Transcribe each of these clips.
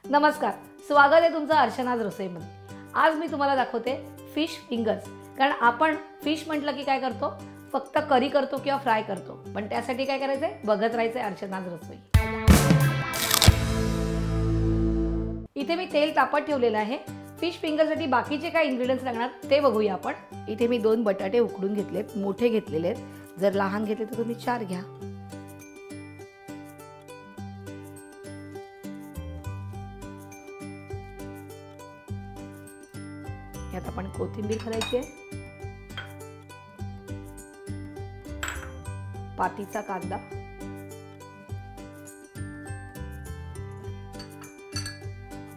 नमस्कार, स्वागत आहे तुमचं अर्चनाज रसोईमध्ये। आज मी तुम्हाला दाखवते फिश फिंगर्स। कारण आपण फिश म्हटलं की काय करतो, फक्त करी करतो किंवा फ्राय करतो, पण त्यासाठी काय करायचंय, बघत राहायचंय अर्चनाज रसोई। इथे मी तेल तापत ठेवलेलं आहे। फिश फिंगरसाठी बाकीचे काय इन्ग्रेडियंट्स लागणार ते बघूया आपण। इथे मी 2 बटाटे उकडून घेतलेत, मोठे घेतलेले आहेत। जर लहान घेतले तर तुम्ही 4 घ्या। यात आपण कोथिंबीर घालायची आहे, पातीचा कांदा,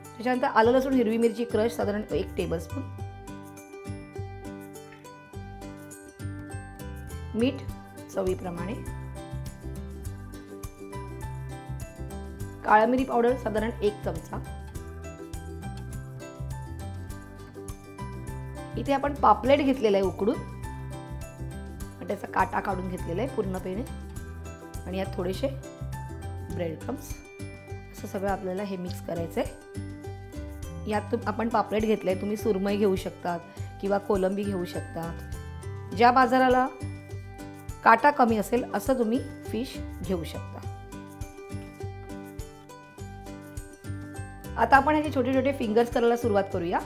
त्याच्यानंतर आलं लसूण हिरवी मिरची क्रश साधारण 1 टेबलस्पून, मीठ चवीप्रमाणे, काळा मिरी पावडर साधारण 1 चमचा। इथे आपण पापलेट घेतलेला आहे उकडून, त्याचा काटा काढून घेतलेला आहे पूर्णपणे, आणि यात थोडेसे ब्रेड क्रम्स। असं सगळं आपल्याला हे मिक्स करायचं आहे। यात आपण पापलेट घेतलंय, तुम्ही सुरमई घेऊ शकतात किंवा कोलंबी घेऊ शकतात। ज्या बाजाराला काटा कमी असेल असं तुम्ही फिश घेऊ शकता। आता आपण ह्याचे छोटे छोटे फिंगर्स करायला सुरुवात करूया।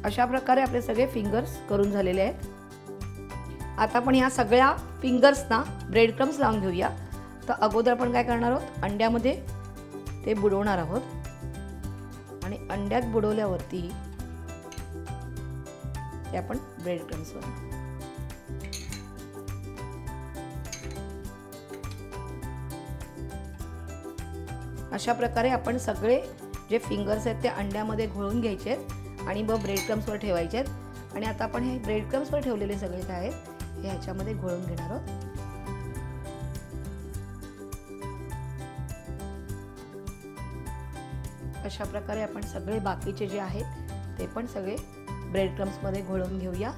अशा प्रकारे आपले सगळे फिंगर्स करून झालेले आहेत। आता आपण या सगळ्या फिंगर्सना ब्रेड क्रम्स लावून घेऊया। तर अगोदर आपण काय करणार आहोत, अंड्यामध्ये ते बुडवणार आहोत आणि अंड्यात बुडवल्यावरती ते आपण ब्रेड क्रम्सवर अशा प्रकारे आपण सगळे जे फिंगर्स आहेत ते अंड्यामध्ये घोळून घ्यायचे आहेत आणि मग ब्रेड क्रम्सवर ठेवायचे आहेत। आणि आता आपण हे ब्रेड क्रम्सवर ठेवलेले सगळे काय आहेत हे ह्याच्यामध्ये घोळून घेणार आहोत। अशा प्रकारे आपण सगळे बाकीचे जे आहेत ते पण सगळे ब्रेड क्रम्समध्ये घोळून घेऊया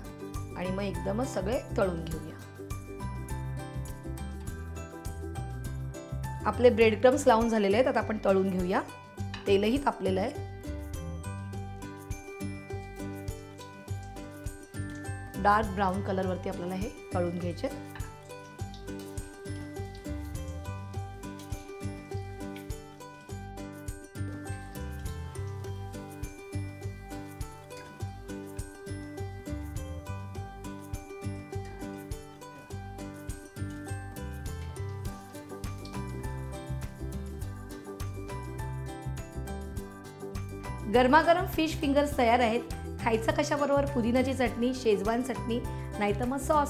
आणि मग एकदमच सगळे तळून घेऊया। आपले ब्रेड क्रम्स लावून झालेले आहेत, आता आपण तळून घेऊया। तेलही तापलेलं आहे। डार्क ब्राउन कलर वरती आपल्याला हे तळून घ्यायचे। गरमागरम फिश फिंगर्स तयार आहेत। खायचं कशाबरोबर, पुदिनाची चटणी, शेजवान चटणी, नाहीतर मग सॉस।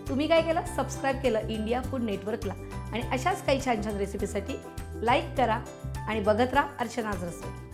तुम्ही काय केलं, सबस्क्राइब केलं इंडिया फूड नेटवर्कला, आणि अशाच काही छान छान रेसिपीसाठी लाईक करा आणि बघत राहा अर्चनाज रसोई।